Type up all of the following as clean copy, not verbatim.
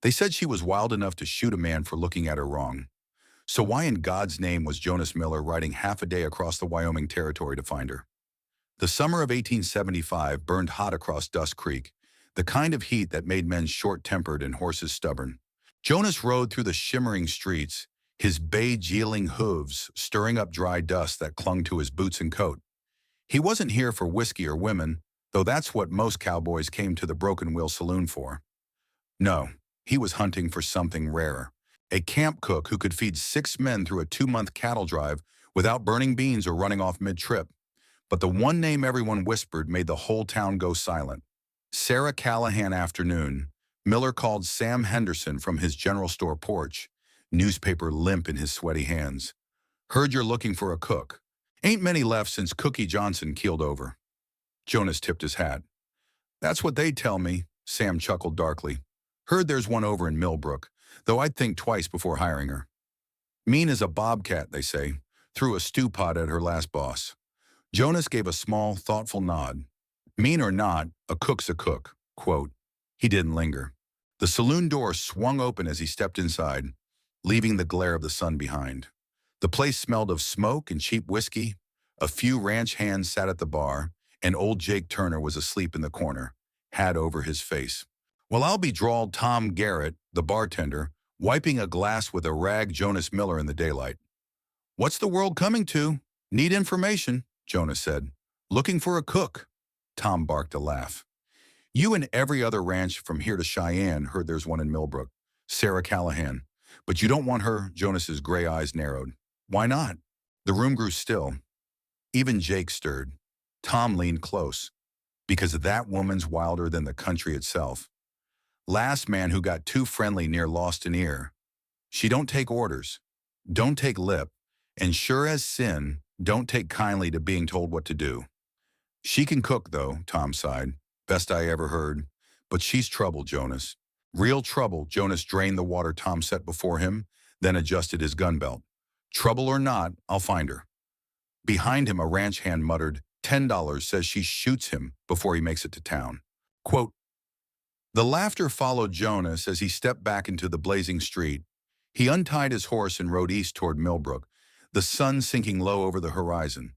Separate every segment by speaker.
Speaker 1: They said she was wild enough to shoot a man for looking at her wrong. So why in God's name was Jonas Miller riding half a day across the Wyoming territory to find her? The summer of 1875 burned hot across Dust Creek, the kind of heat that made men short-tempered and horses stubborn. Jonas rode through the shimmering streets, his bay-jeeling hooves stirring up dry dust that clung to his boots and coat. He wasn't here for whiskey or women, though that's what most cowboys came to the Broken Wheel Saloon for. No, he was hunting for something rarer. A camp cook who could feed 6 men through a 2-month cattle drive without burning beans or running off mid-trip. But the one name everyone whispered made the whole town go silent. Sarah Callahan afternoon. Miller called Sam Henderson from his general store porch, newspaper limp in his sweaty hands. Heard you're looking for a cook. Ain't many left since Cookie Johnson keeled over. Jonas tipped his hat. That's what they tell me, Sam chuckled darkly. Heard there's one over in Millbrook, though I'd think twice before hiring her. Mean as a bobcat, they say. Threw a stew pot at her last boss. Jonas gave a small, thoughtful nod. Mean or not, a cook's a cook. Quote. He didn't linger. The saloon door swung open as he stepped inside, leaving the glare of the sun behind. The place smelled of smoke and cheap whiskey. A few ranch hands sat at the bar, and old Jake Turner was asleep in the corner, hat over his face. Well, I'll be, drawled Tom Garrett, the bartender, wiping a glass with a rag Jonas Miller in the daylight. What's the world coming to? Need information, Jonas said. Looking for a cook. Tom barked a laugh. You and every other ranch from here to Cheyenne heard there's one in Millbrook, Sarah Callahan. But you don't want her, Jonas's gray eyes narrowed. Why not? The room grew still. Even Jake stirred. Tom leaned close. Because that woman's wilder than the country itself. Last man who got too friendly near lost an ear. She don't take orders, don't take lip, and sure as sin, don't take kindly to being told what to do. She can cook, though, Tom sighed. Best I ever heard. But she's trouble, Jonas. Real trouble. Jonas drained the water Tom set before him, then adjusted his gun belt. Trouble or not, I'll find her. Behind him, a ranch hand muttered, $10 says she shoots him before he makes it to town. Quote, the laughter followed Jonas as he stepped back into the blazing street. He untied his horse and rode east toward Millbrook, the sun sinking low over the horizon.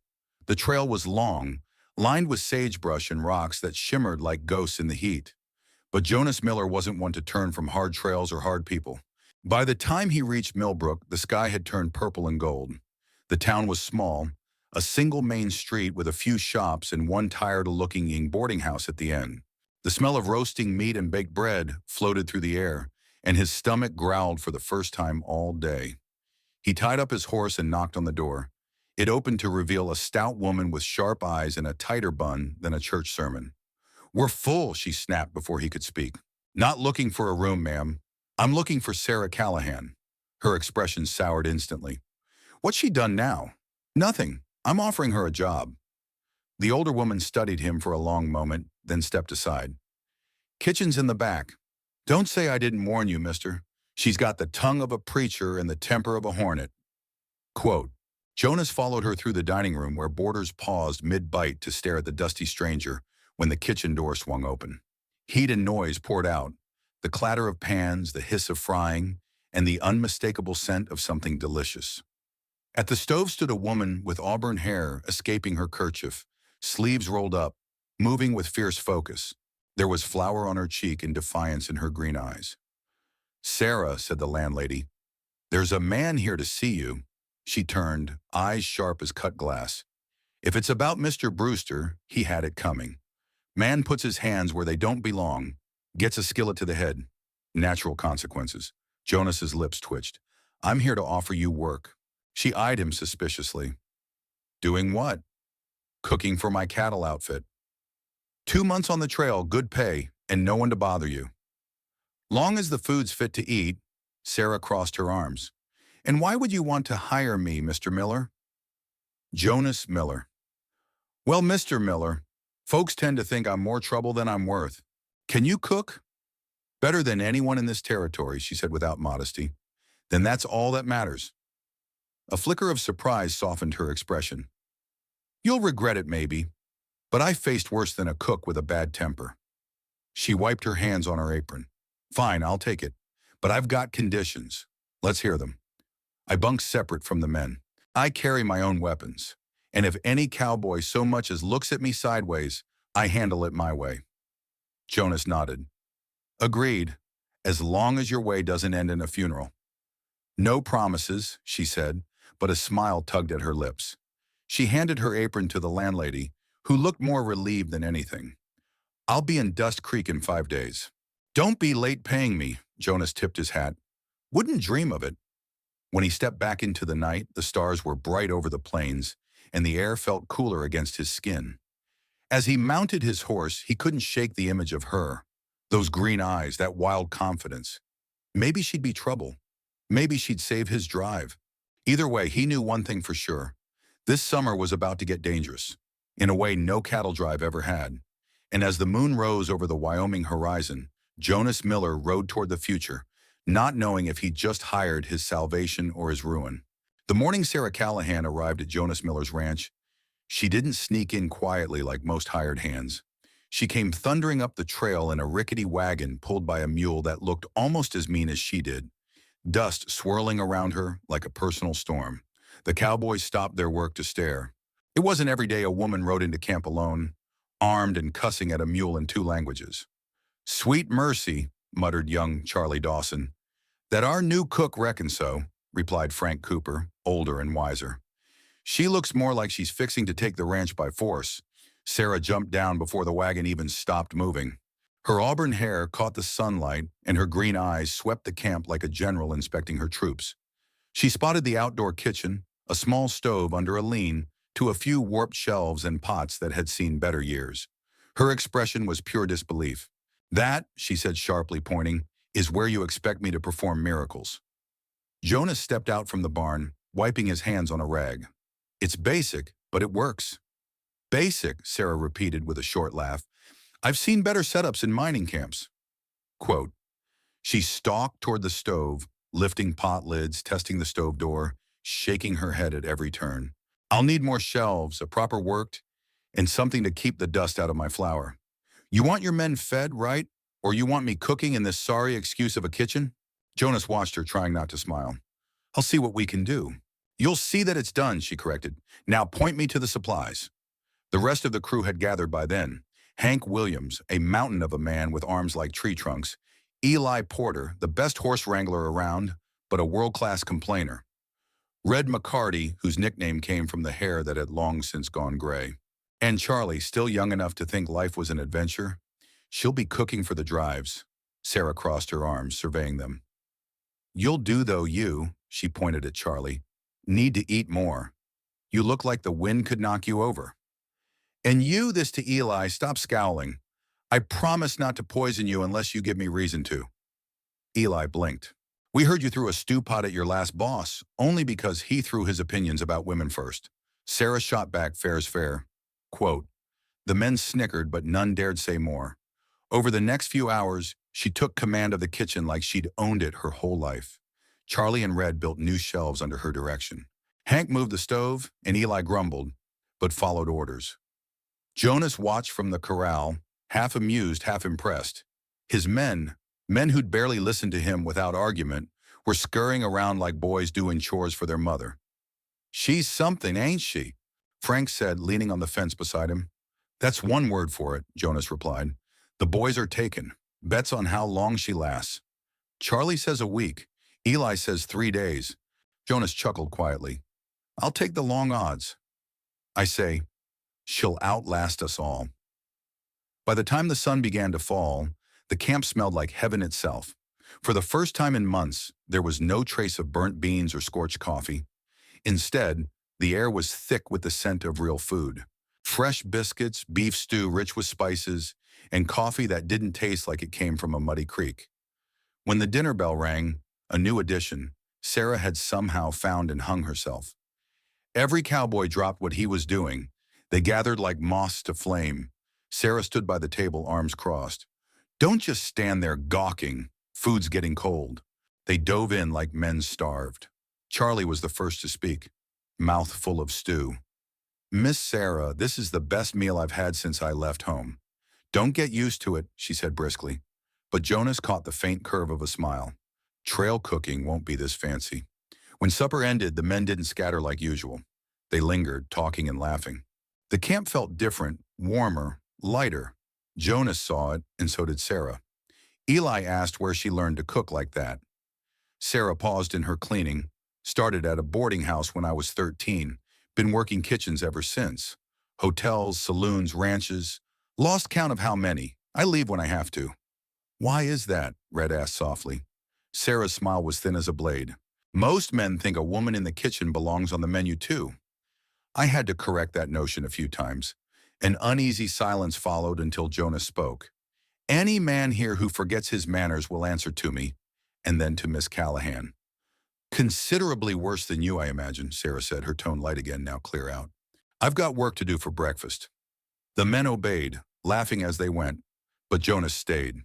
Speaker 1: The trail was long, lined with sagebrush and rocks that shimmered like ghosts in the heat. But Jonas Miller wasn't one to turn from hard trails or hard people. By the time he reached Millbrook, the sky had turned purple and gold. The town was small, a single main street with a few shops and one tired-looking boarding house at the end. The smell of roasting meat and baked bread floated through the air, and his stomach growled for the first time all day. He tied up his horse and knocked on the door. It opened to reveal a stout woman with sharp eyes and a tighter bun than a church sermon. We're full, she snapped before he could speak. Not looking for a room, ma'am. I'm looking for Sarah Callahan. Her expression soured instantly. What's she done now? Nothing. I'm offering her a job. The older woman studied him for a long moment, then stepped aside. Kitchen's in the back. Don't say I didn't warn you, mister. She's got the tongue of a preacher and the temper of a hornet. Quote, Jonas followed her through the dining room where boarders paused mid-bite to stare at the dusty stranger when the kitchen door swung open. Heat and noise poured out, the clatter of pans, the hiss of frying, and the unmistakable scent of something delicious. At the stove stood a woman with auburn hair escaping her kerchief, sleeves rolled up, moving with fierce focus. There was flour on her cheek and defiance in her green eyes. Sarah, said the landlady, there's a man here to see you. She turned, eyes sharp as cut glass. If it's about Mr. Brewster, he had it coming. Man puts his hands where they don't belong, gets a skillet to the head. Natural consequences. Jonas's lips twitched. I'm here to offer you work. She eyed him suspiciously. Doing what? Cooking for my cattle outfit. 2 months on the trail, good pay, and no one to bother you. Long as the food's fit to eat, Sarah crossed her arms. And why would you want to hire me, Mr. Miller? Jonas Miller. Well, Mr. Miller, folks tend to think I'm more trouble than I'm worth. Can you cook? Better than anyone in this territory, she said without modesty. Then that's all that matters. A flicker of surprise softened her expression. You'll regret it maybe, but I faced worse than a cook with a bad temper. She wiped her hands on her apron. Fine, I'll take it. But I've got conditions. Let's hear them. I bunk separate from the men. I carry my own weapons. And if any cowboy so much as looks at me sideways, I handle it my way. Jonas nodded. Agreed, as long as your way doesn't end in a funeral. No promises, she said, but a smile tugged at her lips. She handed her apron to the landlady, who looked more relieved than anything. I'll be in Dust Creek in 5 days. Don't be late paying me, Jonas tipped his hat. Wouldn't dream of it. When he stepped back into the night, the stars were bright over the plains, and the air felt cooler against his skin. As he mounted his horse, he couldn't shake the image of her. Those green eyes, that wild confidence. Maybe she'd be trouble. Maybe she'd save his drive. Either way, he knew one thing for sure. This summer was about to get dangerous, in a way no cattle drive ever had. And as the moon rose over the Wyoming horizon, Jonas Miller rode toward the future, not knowing if he'd just hired his salvation or his ruin. The morning Sarah Callahan arrived at Jonas Miller's ranch, she didn't sneak in quietly like most hired hands. She came thundering up the trail in a rickety wagon pulled by a mule that looked almost as mean as she did, dust swirling around her like a personal storm. The cowboys stopped their work to stare. It wasn't every day a woman rode into camp alone, armed and cussing at a mule in 2 languages. Sweet mercy, muttered young Charlie Dawson. That our new cook reckons so, replied Frank Cooper, older and wiser. She looks more like she's fixing to take the ranch by force. Sarah jumped down before the wagon even stopped moving. Her auburn hair caught the sunlight, and her green eyes swept the camp like a general inspecting her troops. She spotted the outdoor kitchen, a small stove under a lean, to a few warped shelves and pots that had seen better years. Her expression was pure disbelief. That, she said sharply pointing, is where you expect me to perform miracles. Jonas stepped out from the barn, wiping his hands on a rag. It's basic, but it works. Basic, Sarah repeated with a short laugh. I've seen better setups in mining camps. Quote, she stalked toward the stove, lifting pot lids, testing the stove door, shaking her head at every turn. I'll need more shelves, a proper worked, and something to keep the dust out of my flour. You want your men fed, right? Or you want me cooking in this sorry excuse of a kitchen? Jonas watched her, trying not to smile. I'll see what we can do. You'll see that it's done, she corrected. Now point me to the supplies. The rest of the crew had gathered by then. Hank Williams, a mountain of a man with arms like tree trunks. Eli Porter, the best horse wrangler around, but a world-class complainer. Red McCarty, whose nickname came from the hair that had long since gone gray. And Charlie, still young enough to think life was an adventure. She'll be cooking for the drives. Sarah crossed her arms, surveying them. You'll do, though, you, she pointed at Charlie. Need to eat more. You look like the wind could knock you over. And you, this to Eli, stop scowling. I promise not to poison you unless you give me reason to. Eli blinked. We heard you threw a stew pot at your last boss, only because he threw his opinions about women first. Sarah shot back fair's fair. Quote, the men snickered, but none dared say more. Over the next few hours, she took command of the kitchen like she'd owned it her whole life. Charlie and Red built new shelves under her direction. Hank moved the stove, and Eli grumbled, but followed orders. Jonas watched from the corral, half amused, half impressed. His men who'd barely listened to him without argument, were scurrying around like boys doing chores for their mother. She's something, ain't she? Frank said, leaning on the fence beside him. That's one word for it, Jonas replied. The boys are taken. Bets on how long she lasts. Charlie says a week. Eli says 3 days. Jonas chuckled quietly. I'll take the long odds. I say, she'll outlast us all. By the time the sun began to fall, the camp smelled like heaven itself. For the first time in months, there was no trace of burnt beans or scorched coffee. Instead, the air was thick with the scent of real food. Fresh biscuits, beef stew rich with spices, and coffee that didn't taste like it came from a muddy creek. When the dinner bell rang, a new addition, Sarah had somehow found and hung herself. Every cowboy dropped what he was doing. They gathered like moths to flame. Sarah stood by the table, arms crossed. Don't just stand there gawking. Food's getting cold. They dove in like men starved. Charlie was the first to speak, mouth full of stew. Miss Sarah, this is the best meal I've had since I left home. Don't get used to it, she said briskly. But Jonas caught the faint curve of a smile. Trail cooking won't be this fancy. When supper ended, the men didn't scatter like usual. They lingered, talking and laughing. The camp felt different, warmer, lighter. Jonas saw it, and so did Sarah. Eli asked where she learned to cook like that. Sarah paused in her cleaning. Started at a boarding house when I was 13. Been working kitchens ever since. Hotels, saloons, ranches. Lost count of how many. I leave when I have to. Why is that? Red asked softly. Sarah's smile was thin as a blade. Most men think a woman in the kitchen belongs on the menu too. I had to correct that notion a few times. An uneasy silence followed until Jonas spoke. Any man here who forgets his manners will answer to me, and then to Miss Callahan. Considerably worse than you, I imagine, Sarah said, her tone light again, now clear out. I've got work to do for breakfast. The men obeyed, laughing as they went, but Jonas stayed.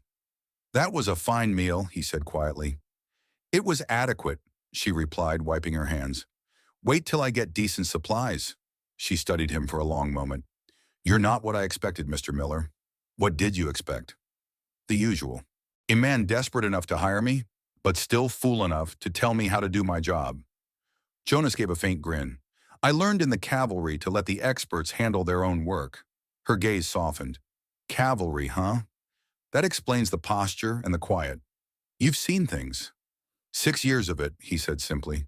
Speaker 1: That was a fine meal, he said quietly. It was adequate, she replied, wiping her hands. Wait till I get decent supplies. She studied him for a long moment. You're not what I expected, Mr. Miller. What did you expect? The usual. A man desperate enough to hire me, but still fool enough to tell me how to do my job. Jonas gave a faint grin. I learned in the cavalry to let the experts handle their own work. Her gaze softened. Cavalry, huh? That explains the posture and the quiet. You've seen things. 6 years of it, he said simply.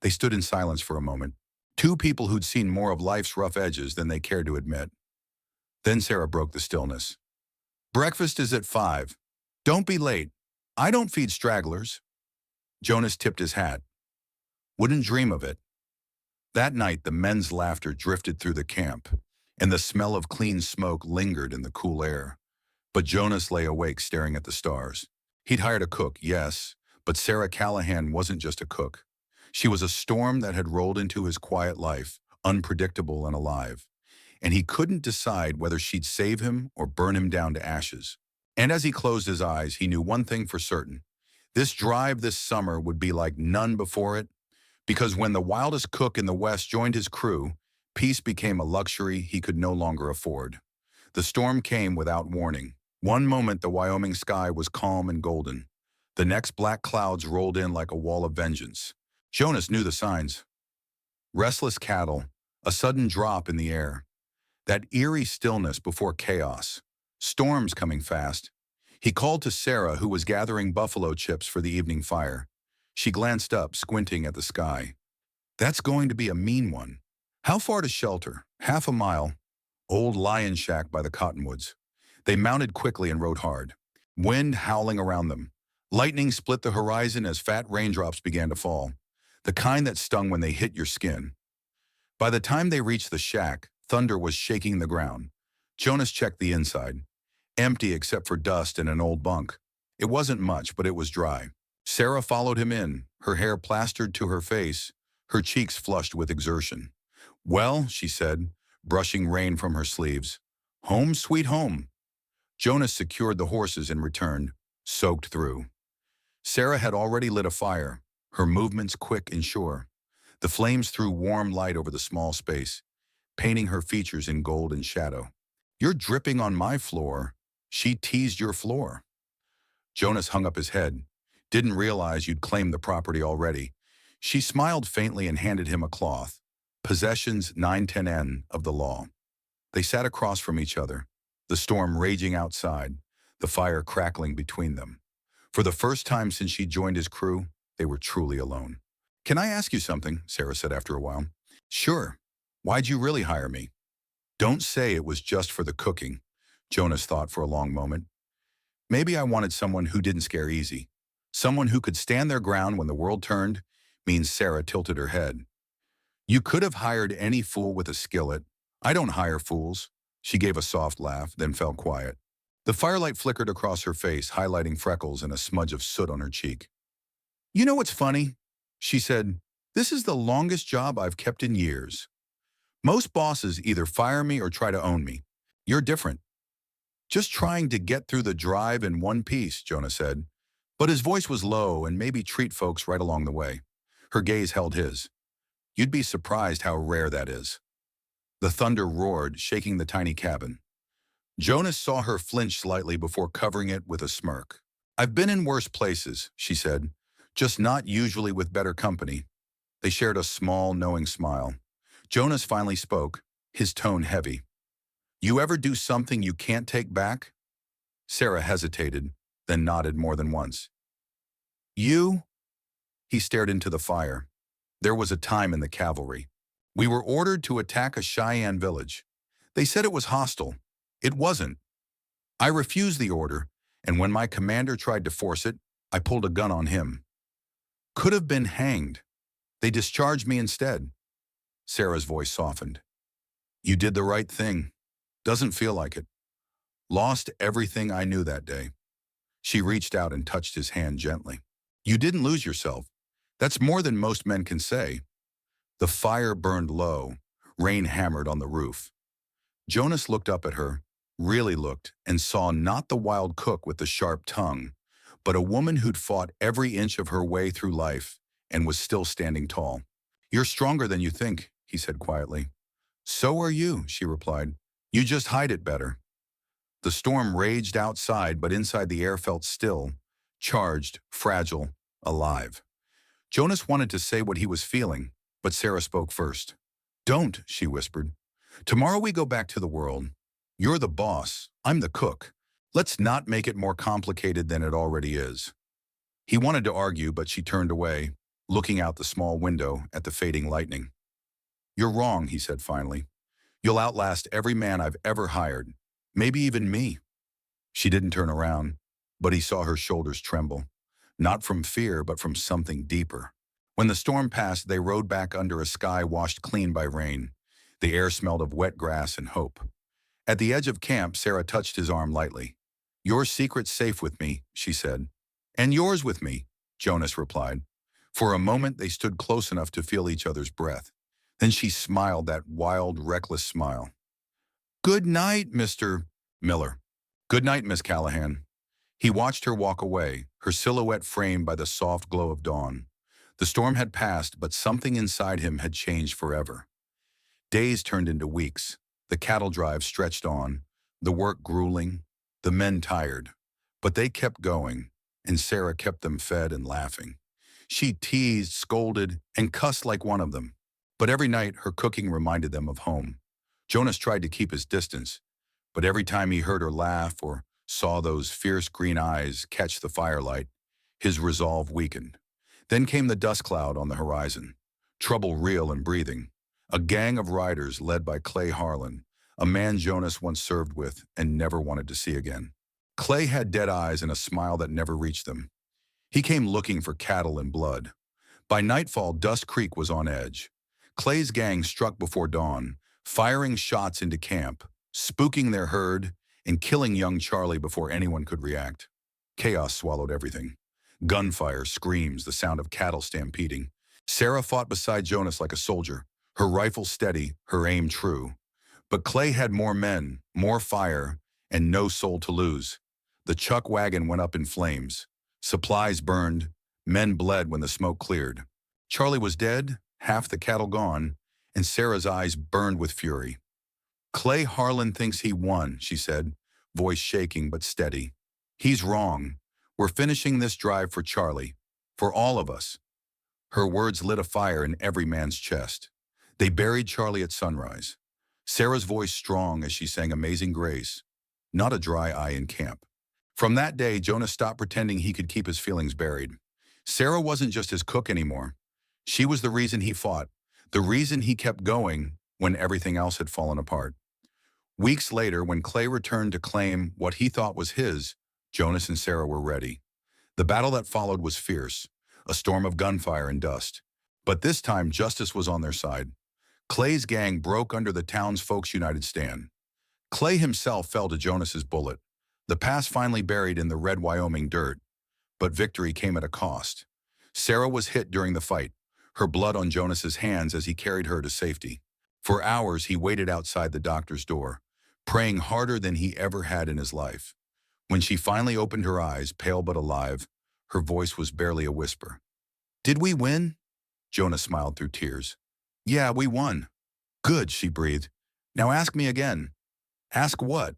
Speaker 1: They stood in silence for a moment. Two people who'd seen more of life's rough edges than they cared to admit. Then Sarah broke the stillness. Breakfast is at 5. Don't be late. I don't feed stragglers. Jonas tipped his hat. Wouldn't dream of it. That night, the men's laughter drifted through the camp, and the smell of clean smoke lingered in the cool air. But Jonas lay awake staring at the stars. He'd hired a cook, yes, but Sarah Callahan wasn't just a cook. She was a storm that had rolled into his quiet life, unpredictable and alive. And he couldn't decide whether she'd save him or burn him down to ashes. And as he closed his eyes, he knew one thing for certain. This drive this summer would be like none before it, because when the wildest cook in the West joined his crew, peace became a luxury he could no longer afford. The storm came without warning. One moment the Wyoming sky was calm and golden. The next black clouds rolled in like a wall of vengeance. Jonas knew the signs. Restless cattle, a sudden drop in the air. That eerie stillness before chaos. Storms coming fast. He called to Sarah, who was gathering buffalo chips for the evening fire. She glanced up, squinting at the sky. That's going to be a mean one. How far to shelter? Half a mile. Old lion shack by the cottonwoods. They mounted quickly and rode hard. Wind howling around them. Lightning split the horizon as fat raindrops began to fall. The kind that stung when they hit your skin. By the time they reached the shack, thunder was shaking the ground. Jonas checked the inside. Empty except for dust and an old bunk. It wasn't much, but it was dry. Sarah followed him in, her hair plastered to her face, her cheeks flushed with exertion. Well, she said, brushing rain from her sleeves. Home sweet home. Jonas secured the horses and returned, soaked through. Sarah had already lit a fire, her movements quick and sure. The flames threw warm light over the small space, painting her features in gold and shadow. You're dripping on my floor. She teased your floor. Jonas hung up his head. Didn't realize you'd claimed the property already. She smiled faintly and handed him a cloth. Possessions 910N of the law. They sat across from each other, the storm raging outside, the fire crackling between them. For the first time since she joined his crew, they were truly alone. Can I ask you something? Sarah said after a while. Sure. Why'd you really hire me? Don't say it was just for the cooking. Jonas thought for a long moment. Maybe I wanted someone who didn't scare easy. Someone who could stand their ground when the world turned. Means Sarah tilted her head. You could have hired any fool with a skillet. I don't hire fools. She gave a soft laugh, then fell quiet. The firelight flickered across her face, highlighting freckles and a smudge of soot on her cheek. You know what's funny? She said, this is the longest job I've kept in years. Most bosses either fire me or try to own me. You're different. Just trying to get through the drive in one piece, Jonah said. But his voice was low and maybe treat folks right along the way. Her gaze held his. You'd be surprised how rare that is. The thunder roared, shaking the tiny cabin. Jonas saw her flinch slightly before covering it with a smirk. I've been in worse places, she said. just not usually with better company. They shared a small, knowing smile. Jonas finally spoke, his tone heavy. You ever do something you can't take back? Sarah hesitated, then nodded more than once. You? He stared into the fire. There was a time in the cavalry. We were ordered to attack a Cheyenne village. They said it was hostile. It wasn't. I refused the order, and when my commander tried to force it, I pulled a gun on him. Could have been hanged. They discharged me instead. Sarah's voice softened. You did the right thing. Doesn't feel like it. Lost everything I knew that day. She reached out and touched his hand gently. You didn't lose yourself. That's more than most men can say. The fire burned low. Rain hammered on the roof. Jonas looked up at her, really looked, and saw not the wild cook with the sharp tongue, but a woman who'd fought every inch of her way through life and was still standing tall. You're stronger than you think, he said quietly. So are you, she replied. You just hide it better. The storm raged outside, but inside the air felt still, charged, fragile, alive. Jonas wanted to say what he was feeling, but Sarah spoke first. Don't, she whispered. Tomorrow we go back to the world. You're the boss. I'm the cook. Let's not make it more complicated than it already is. He wanted to argue, but she turned away, looking out the small window at the fading lightning. You're wrong, he said finally. You'll outlast every man I've ever hired, maybe even me. She didn't turn around, but he saw her shoulders tremble, not from fear, but from something deeper. When the storm passed, they rode back under a sky washed clean by rain. The air smelled of wet grass and hope. At the edge of camp, Sarah touched his arm lightly. Your secret's safe with me, she said. And yours with me, Jonas replied. For a moment, they stood close enough to feel each other's breath. Then she smiled that wild, reckless smile. Good night, Mr. Miller. Good night, Miss Callahan. He watched her walk away, her silhouette framed by the soft glow of dawn. The storm had passed, but something inside him had changed forever. Days turned into weeks. The cattle drive stretched on, the work grueling, the men tired. But they kept going, and Sarah kept them fed and laughing. She teased, scolded, and cussed like one of them. But every night, her cooking reminded them of home. Jonas tried to keep his distance, but every time he heard her laugh or saw those fierce green eyes catch the firelight, his resolve weakened. Then came the dust cloud on the horizon, trouble real and breathing. A gang of riders led by Clay Harlan, a man Jonas once served with and never wanted to see again. Clay had dead eyes and a smile that never reached them. He came looking for cattle and blood. By nightfall, Dust Creek was on edge. Clay's gang struck before dawn, firing shots into camp, spooking their herd, and killing young Charlie before anyone could react. Chaos swallowed everything. Gunfire, screams, the sound of cattle stampeding. Sarah fought beside Jonas like a soldier, her rifle steady, her aim true. But Clay had more men, more fire, and no soul to lose. The chuck wagon went up in flames. Supplies burned. Men bled when the smoke cleared. Charlie was dead, half the cattle gone, and Sarah's eyes burned with fury. Clay Harlan thinks he won, she said, voice shaking but steady. He's wrong. We're finishing this drive for Charlie, for all of us. Her words lit a fire in every man's chest. They buried Charlie at sunrise. Sarah's voice strong as she sang Amazing Grace, not a dry eye in camp. From that day, Jonas stopped pretending he could keep his feelings buried. Sarah wasn't just his cook anymore. She was the reason he fought, the reason he kept going when everything else had fallen apart. Weeks later, when Clay returned to claim what he thought was his, Jonas and Sarah were ready. The battle that followed was fierce, a storm of gunfire and dust. But this time, justice was on their side. Clay's gang broke under the townsfolk's united stand. Clay himself fell to Jonas's bullet, the past finally buried in the red Wyoming dirt. But victory came at a cost. Sarah was hit during the fight, her blood on Jonas's hands as he carried her to safety. For hours, he waited outside the doctor's door, praying harder than he ever had in his life. When she finally opened her eyes, pale but alive, her voice was barely a whisper. Did we win? Jonas smiled through tears. Yeah, we won. Good, she breathed. Now ask me again. Ask what?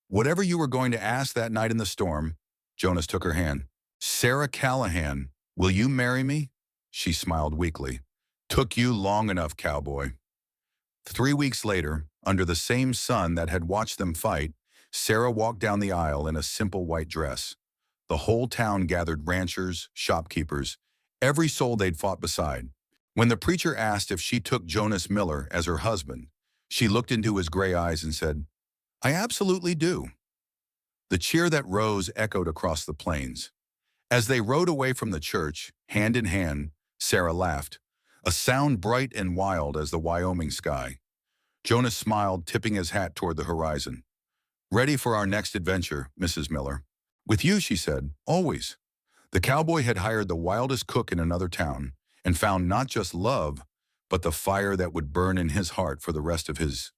Speaker 1: Whatever you were going to ask that night in the storm. Jonas took her hand. Sarah Callahan, Will you marry me? She smiled weakly. Took you long enough, cowboy. 3 weeks later, under the same sun that had watched them fight, Sarah walked down the aisle in a simple white dress. The whole town gathered ranchers, shopkeepers, every soul they'd fought beside. When the preacher asked if she took Jonas Miller as her husband, she looked into his gray eyes and said, I absolutely do. The cheer that rose echoed across the plains. As they rode away from the church, hand in hand, Sarah laughed, a sound bright and wild as the Wyoming sky. Jonas smiled, tipping his hat toward the horizon. Ready for our next adventure, Mrs. Miller. With you, she said, always. The cowboy had hired the wildest cook in another town and found not just love, but the fire that would burn in his heart for the rest of his